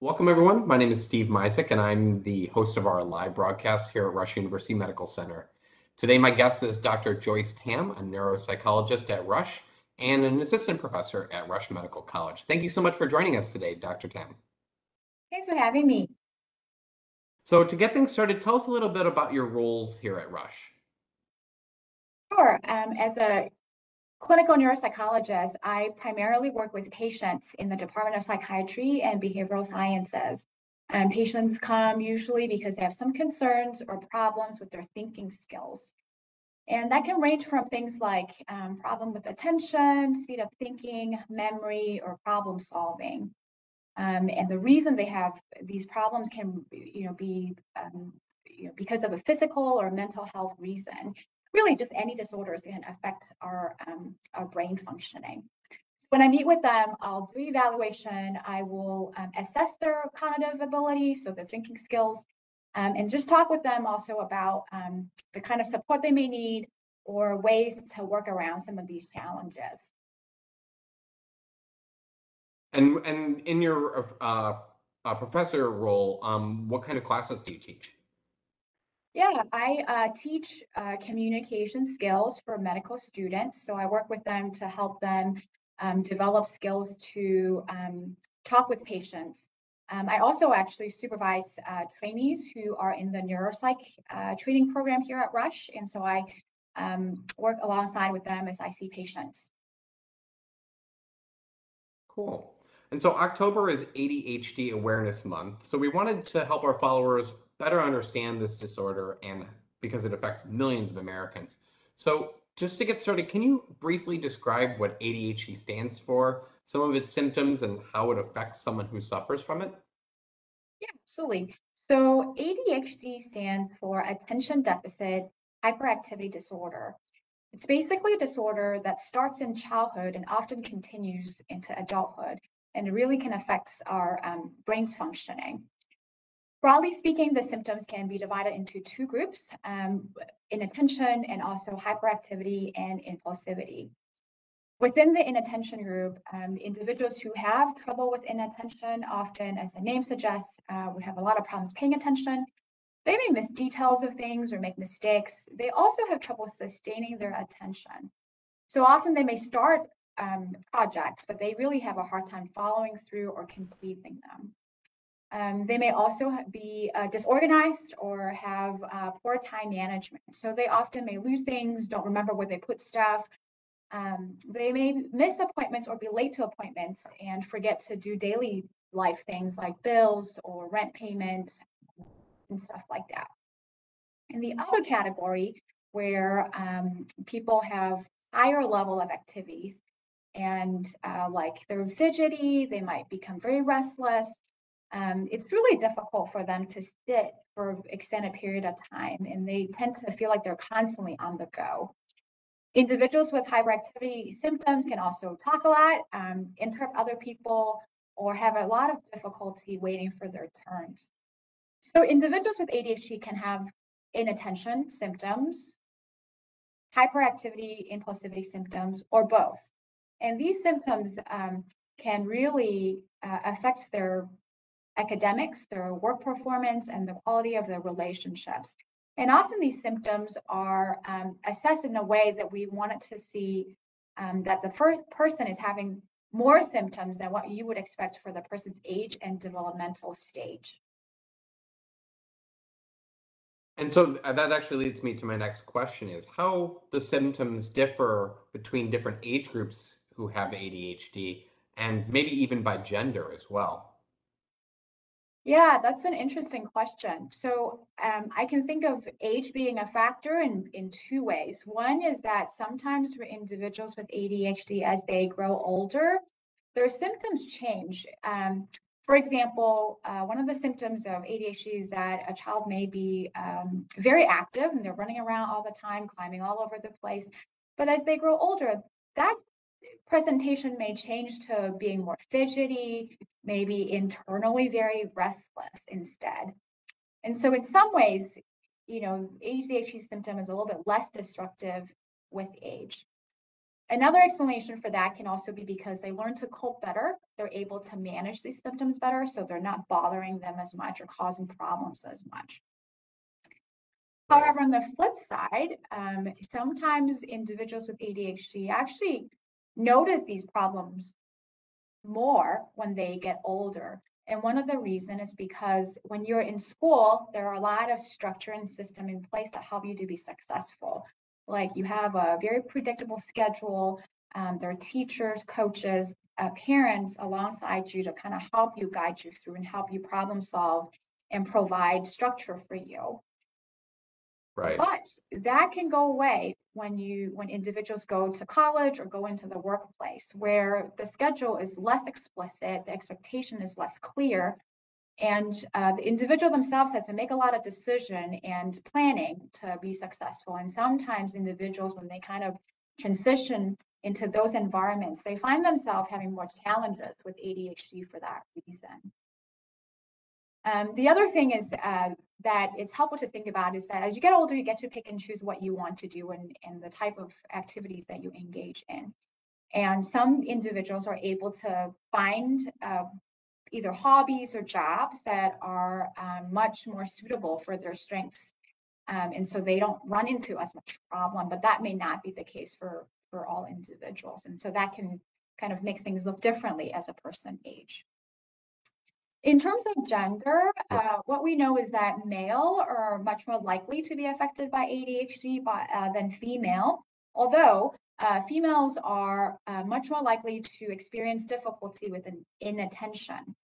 Welcome, everyone. My name is Steve Misek, and I'm the host of our live broadcast here at Rush University Medical Center. Today, my guest is Dr. Joyce Tam, a neuropsychologist at Rush and an assistant professor at Rush Medical College. Thank you so much for joining us today, Dr. Tam. Thanks for having me. So, to get things started, tell us a little bit about your roles here at Rush. Sure. As a clinical neuropsychologist, I primarily work with patients in the Department of Psychiatry and Behavioral Sciences. Patients come usually because they have some concerns or problems with their thinking skills. And that can range from things like problem with attention, speed of thinking, memory, or problem solving. And the reason they have these problems can, be because of a physical or mental health reason. Really, just any disorders can affect our brain functioning. When I meet with them, I'll do evaluation. I will assess their cognitive ability, so the thinking skills, and just talk with them also about the kind of support they may need or ways to work around some of these challenges. And in your professor role, what kind of classes do you teach? Yeah, I teach communication skills for medical students. So I work with them to help them develop skills to talk with patients. I also actually supervise trainees who are in the neuropsych training program here at Rush. And so I work alongside with them as I see patients. Cool. And so October is ADHD Awareness Month. So we wanted to help our followers better understand this disorder and because it affects millions of Americans. So just to get started, can you briefly describe what ADHD stands for, some of its symptoms, and how it affects someone who suffers from it? Yeah, absolutely. So ADHD stands for Attention Deficit Hyperactivity Disorder. It's basically a disorder that starts in childhood and often continues into adulthood, and it really can affect our brain's functioning. Broadly speaking, the symptoms can be divided into two groups, inattention and also hyperactivity and impulsivity. Within the inattention group, individuals who have trouble with inattention often, as the name suggests, would have a lot of problems paying attention. They may miss details of things or make mistakes. They also have trouble sustaining their attention. So often they may start projects, but they really have a hard time following through or completing them. They may also be disorganized or have poor time management. So they often may lose things, don't remember where they put stuff. They may miss appointments or be late to appointments and forget to do daily life things like bills or rent payment and stuff like that. And the other category where people have higher level of activities and like they're fidgety, they might become very restless. It's really difficult for them to sit for an extended period of time, and they tend to feel like they're constantly on the go. Individuals with hyperactivity symptoms can also talk a lot, interrupt other people, or have a lot of difficulty waiting for their turns. So individuals with ADHD can have inattention symptoms, hyperactivity, impulsivity symptoms, or both. And these symptoms can really affect their academics, their work performance, and the quality of their relationships. And often these symptoms are assessed in a way that we wanted to see that the first person is having more symptoms than what you would expect for the person's age and developmental stage. And so that actually leads me to my next question is how the symptoms differ between different age groups who have ADHD and maybe even by gender as well. Yeah, that's an interesting question. So I can think of age being a factor in two ways. One is that sometimes for individuals with ADHD, as they grow older, their symptoms change. For example, one of the symptoms of ADHD is that a child may be very active and they're running around all the time, climbing all over the place. But as they grow older, that presentation may change to being more fidgety, maybe internally very restless instead. And so in some ways, ADHD symptom is a little bit less destructive with age. Another explanation for that can also be because they learn to cope better. They're able to manage these symptoms better, so they're not bothering them as much or causing problems as much. Right. However, on the flip side, sometimes individuals with ADHD actually notice these problems more when they get older. And one of the reasons is because when you're in school, there are a lot of structure and system in place to help you to be successful. Like you have a very predictable schedule. There are teachers, coaches, parents alongside you to kind of help you, guide you through, and help you problem solve and provide structure for you. Right. But that can go away when individuals go to college or go into the workplace where the schedule is less explicit, the expectation is less clear, and the individual themselves has to make a lot of decision and planning to be successful. And sometimes individuals, when they kind of transition into those environments, they find themselves having more challenges with ADHD for that reason. The other thing is that it's helpful to think about is that as you get older, you get to pick and choose what you want to do and the type of activities that you engage in. And some individuals are able to find either hobbies or jobs that are much more suitable for their strengths. And so they don't run into as much problem, but that may not be the case for all individuals. And so that can kind of make things look differently as a person age. In terms of gender, Right. what we know is that male are much more likely to be affected by ADHD than female, although females are much more likely to experience difficulty with inattention.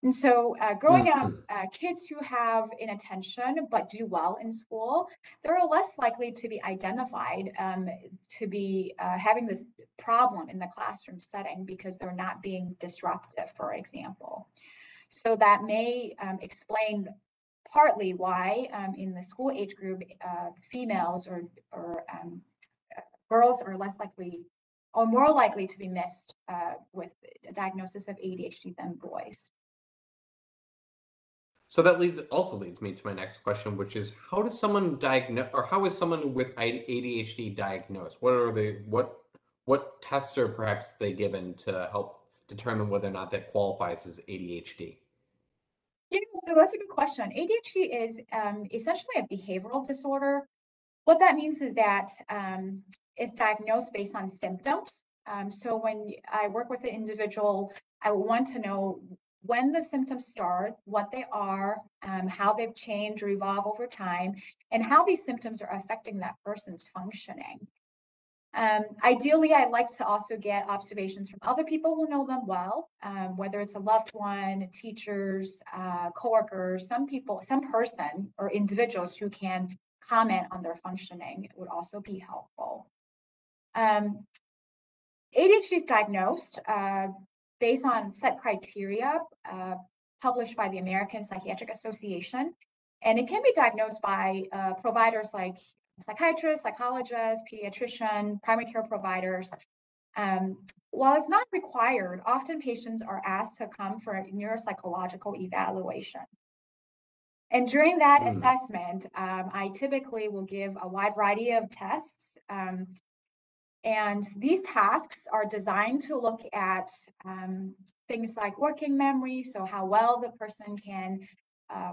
And so growing up, Mhm. kids who have inattention but do well in school, they're less likely to be identified to be having this problem in the classroom setting because they're not being disruptive, for example. So that may explain partly why in the school age group, females or girls are less likely or more likely to be missed with a diagnosis of ADHD than boys. So that leads me to my next question, which is how does someone diagnose, or how is someone with ADHD diagnosed? What tests are perhaps they given to help determine whether or not that qualifies as ADHD? Yeah, so that's a good question. ADHD is essentially a behavioral disorder. What that means is that it's diagnosed based on symptoms. So when I work with an individual, I want to know when the symptoms start, what they are, how they've changed or evolved over time, and how these symptoms are affecting that person's functioning. Ideally, I like to also get observations from other people who know them well, whether it's a loved one, teachers, coworkers, some person or individuals who can comment on their functioning would also be helpful. ADHD is diagnosed based on set criteria published by the American Psychiatric Association, and it can be diagnosed by providers like psychiatrists, psychologists, pediatrician, primary care providers. While it's not required, often patients are asked to come for a neuropsychological evaluation. And during that Hmm. assessment, I typically will give a wide variety of tests. And these tasks are designed to look at things like working memory, so how well the person can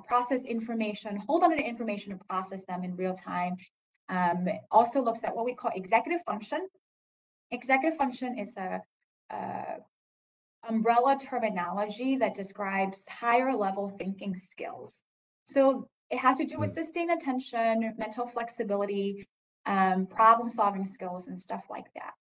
process information, hold on to the information and process them in real time. It also looks at what we call executive function. Executive function is a umbrella terminology that describes higher level thinking skills. So it has to do with Hmm. sustained attention, mental flexibility, problem solving skills, and stuff like that.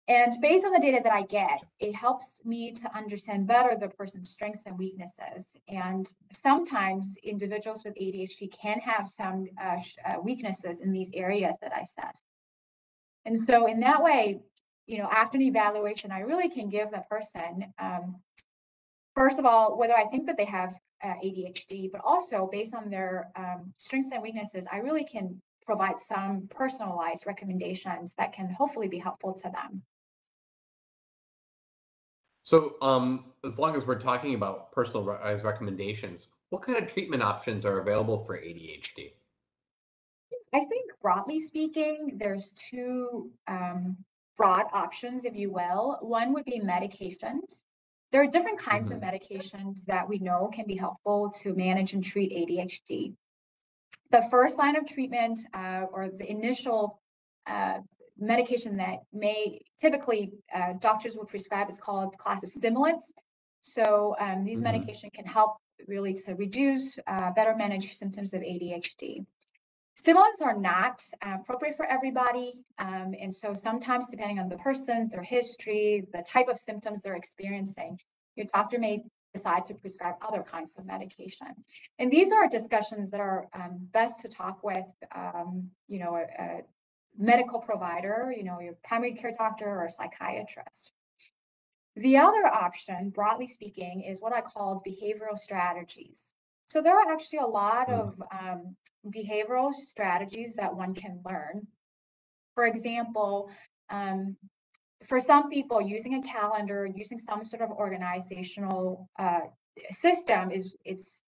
And based on the data that I get, it helps me to understand better the person's strengths and weaknesses. And sometimes individuals with ADHD can have some weaknesses in these areas that I assess. And so in that way, after an evaluation, I really can give the person, first of all, whether I think that they have ADHD, but also based on their strengths and weaknesses, I really can provide some personalized recommendations that can hopefully be helpful to them. So, as long as we're talking about personalized recommendations, what kind of treatment options are available for ADHD? I think broadly speaking, there's two broad options, if you will. One would be medications. There are different kinds of Hmm. medications that we know can be helpful to manage and treat ADHD. The first line of treatment or the initial uh, medication that may typically doctors would prescribe is called class of stimulants. So these Hmm. medication can help really to reduce, better manage symptoms of ADHD. Stimulants are not appropriate for everybody. And so sometimes, depending on the person's, their history, the type of symptoms they're experiencing, your doctor may decide to prescribe other kinds of medication. And these are discussions that are best to talk with, a medical provider, your primary care doctor or psychiatrist. The other option, broadly speaking, is what I call behavioral strategies. So there are actually a lot of behavioral strategies that one can learn. For example, um, for some people, using a calendar, using some sort of organizational system it's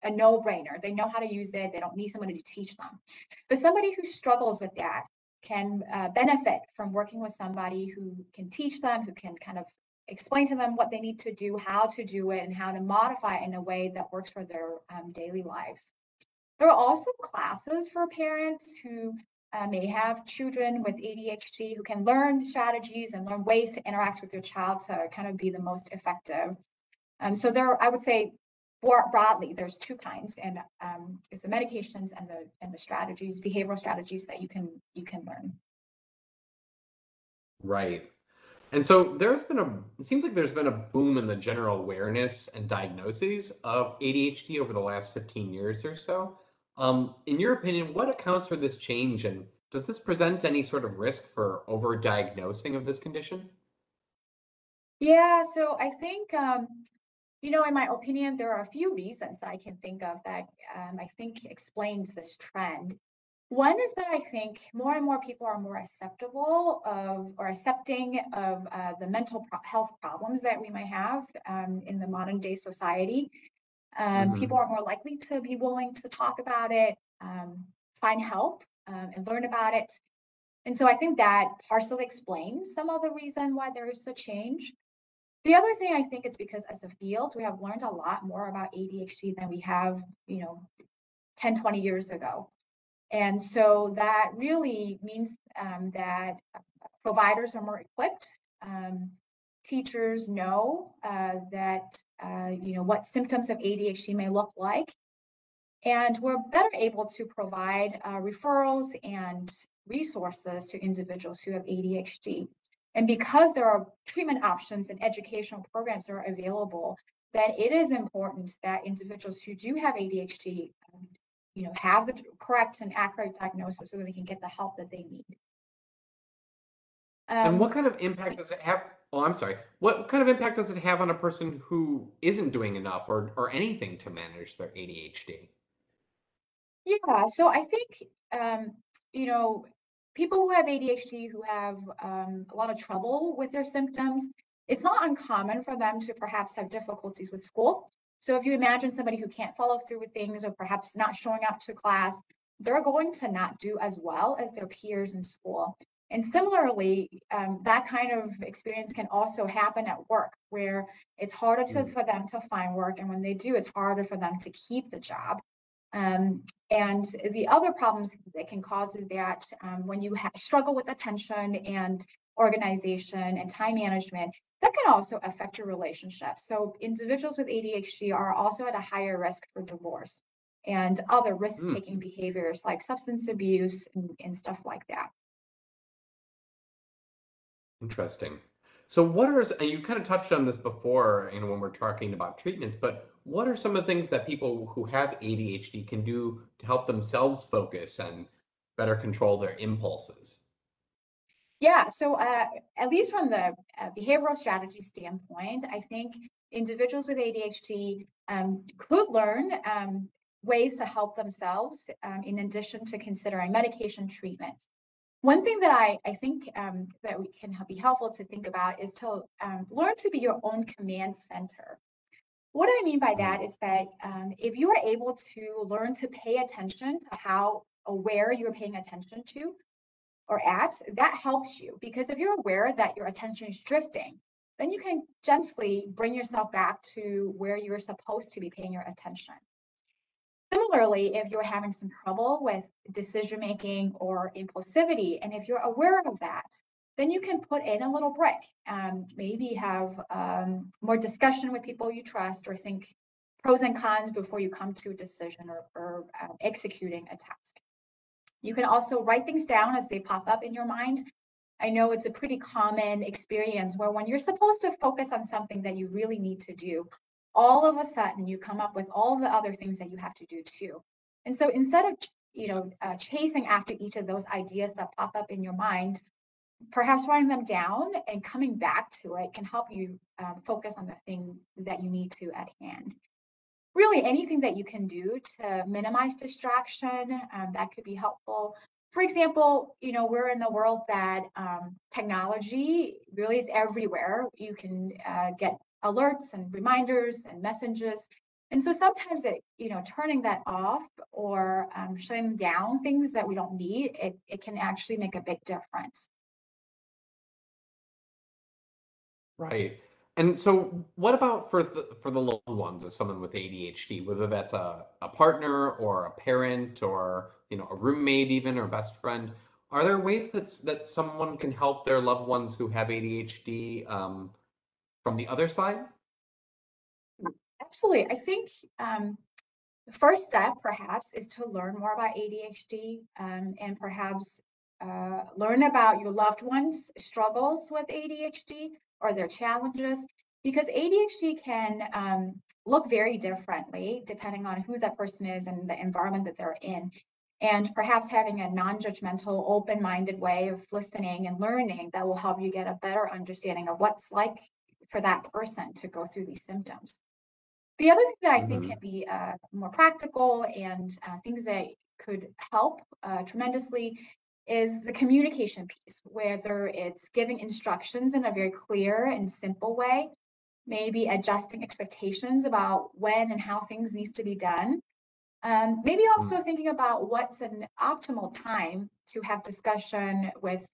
a no-brainer. They know how to use it. They don't need somebody to teach them. But somebody who struggles with that can benefit from working with somebody who can teach them, who can kind of explain to them what they need to do, how to do it, and how to modify it in a way that works for their daily lives. There are also classes for parents who may have children with ADHD who can learn strategies and learn ways to interact with their child to kind of be the most effective. So there, I would say, broadly, there's two kinds, and is the medications and the strategies, behavioral strategies that you can learn. Right. And so it seems like there's been a boom in the general awareness and diagnoses of ADHD over the last 15 years or so. In your opinion, what accounts for this change, and does this present any sort of risk for overdiagnosing of this condition? Yeah, so I think in my opinion, there are a few reasons that I can think of that I think explains this trend. One is that I think more and more people are more acceptable of or accepting of the mental health problems that we might have in the modern day society. People Hmm. are more likely to be willing to talk about it, find help, and learn about it. And so I think that partially explains some of the reason why there is a change. The other thing I think it's because as a field, we have learned a lot more about ADHD than we have, 10, 20 years ago. And so that really means that providers are more equipped. Um, Teachers know what symptoms of ADHD may look like, and we're better able to provide referrals and resources to individuals who have ADHD. And because there are treatment options and educational programs that are available, that it is important that individuals who do have ADHD, have the correct and accurate diagnosis so that they can get the help that they need. And what Um, kind of impact does it have? Oh, I'm sorry. What kind of impact does it have on a person who isn't doing enough or anything to manage their ADHD? Yeah, so I think you know people who have ADHD who have a lot of trouble with their symptoms, it's not uncommon for them to perhaps have difficulties with school. So if you imagine somebody who can't follow through with things or perhaps not showing up to class, they're going to not do as well as their peers in school. And similarly, that kind of experience can also happen at work, where it's harder Mm. for them to find work, and when they do, it's harder for them to keep the job. Um, and the other problems that can cause is that when you struggle with attention and organization and time management, that can also affect your relationships. So individuals with ADHD are also at a higher risk for divorce and other Mm. risk-taking behaviors like substance abuse and stuff like that. Interesting. So and you kind of touched on this before, when we're talking about treatments, but what are some of the things that people who have ADHD can do to help themselves focus and better control their impulses? Yeah, so at least from the behavioral strategy standpoint, I think individuals with ADHD could learn ways to help themselves in addition to considering medication treatments. One thing that I think that we can be helpful to think about is to learn to be your own command center. What I mean by Mm. that is that if you are able to learn to pay attention to how aware you're paying attention to, or at, that helps you, because if you're aware that your attention is drifting, then you can gently bring yourself back to where you're supposed to be paying your attention. Similarly, if you're having some trouble with decision making or impulsivity, and if you're aware of that, then you can put in a little break. Maybe have more discussion with people you trust, or think pros and cons before you come to a decision, or executing a task. You can also write things down as they pop up in your mind. I know it's a pretty common experience where when you're supposed to focus on something that you really need to do, all of a sudden you come up with all the other things that you have to do too. And so instead of chasing after each of those ideas that pop up in your mind, perhaps writing them down and coming back to it can help you focus on the thing that you need to at hand. Really, anything that you can do to minimize distraction, that could be helpful. For example, we're in a world that technology really is everywhere. You can get alerts and reminders and messages. And so sometimes turning that off, or shutting down things that we don't need, it can actually make a big difference. Right. And so what about for the loved ones of someone with ADHD, whether that's a partner or a parent or, a roommate even or best friend? Are there ways that someone can help their loved ones who have ADHD from the other side? Absolutely. I think the first step, perhaps, is to learn more about ADHD, and perhaps learn about your loved ones' struggles with ADHD or their challenges, because ADHD can look very differently depending on who that person is and the environment that they're in. And perhaps having a non judgmental, open minded way of listening and learning that will help you get a better understanding of what's like for that person to go through these symptoms. The other thing that I think Hmm. can be more practical, and things that could help tremendously, is the communication piece, whether it's giving instructions in a very clear and simple way, maybe adjusting expectations about when and how things needs to be done. Maybe also thinking about what's an optimal time to have discussion with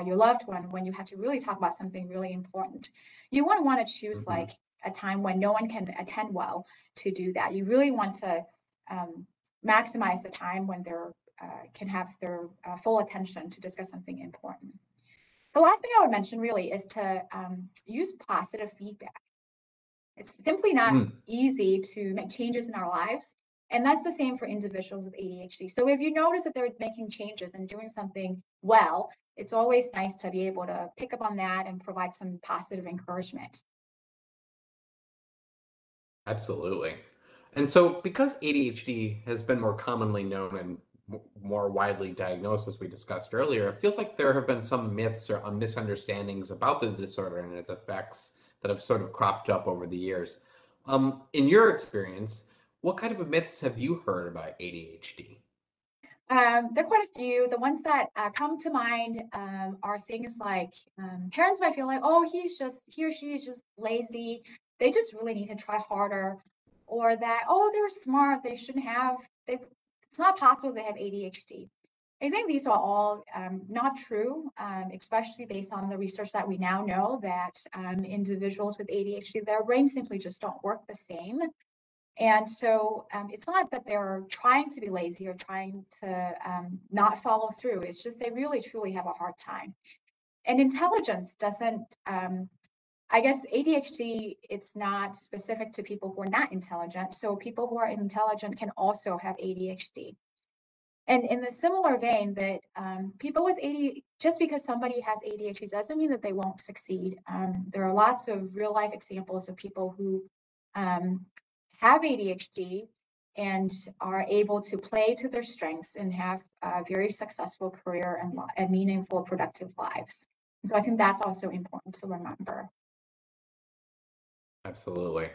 your loved one when you have to really talk about something really important. You wouldn't want to choose Hmm. like a time when no one can attend well to do that. You really want to um, maximize the time when they're can have their full attention to discuss something important. The last thing I would mention really is to use positive feedback. It's simply not Hmm. easy to make changes in our lives. And that's the same for individuals with ADHD. So if you notice that they're making changes and doing something well, it's always nice to be able to pick up on that and provide some positive encouragement. Absolutely. And so, because ADHD has been more commonly known and more widely diagnosed, as we discussed earlier, it feels like there have been some myths or misunderstandings about the disorder and its effects that have sort of cropped up over the years. In your experience, what kind of myths have you heard about ADHD? There are quite a few. The ones that come to mind are things like parents might feel like, oh, he or she is just lazy. They just really need to try harder. Or that, oh, they're smart. It's not possible they have ADHD. I think these are all not true, especially based on the research that we now know that individuals with ADHD, their brains simply just don't work the same. And so it's not that they're trying to be lazy or trying to not follow through. It's just they really truly have a hard time. And intelligence doesn't, I guess ADHD, it's not specific to people who are not intelligent. So people who are intelligent can also have ADHD. And in the similar vein, that people with ADHD, just because somebody has ADHD doesn't mean that they won't succeed. There are lots of real life examples of people who um, have ADHD and are able to play to their strengths and have a very successful career and meaningful, productive lives. So I think that's also important to remember. Absolutely.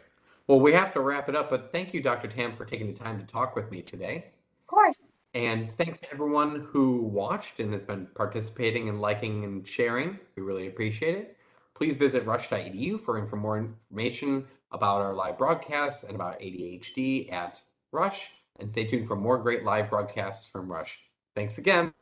Well, we have to wrap it up, but thank you, Dr. Tam, for taking the time to talk with me today. Of course, And thanks to everyone who watched and has been participating and liking and sharing. We really appreciate it. Please visit rush.edu for more information about our live broadcasts and about ADHD at Rush. And stay tuned for more great live broadcasts from Rush. Thanks again.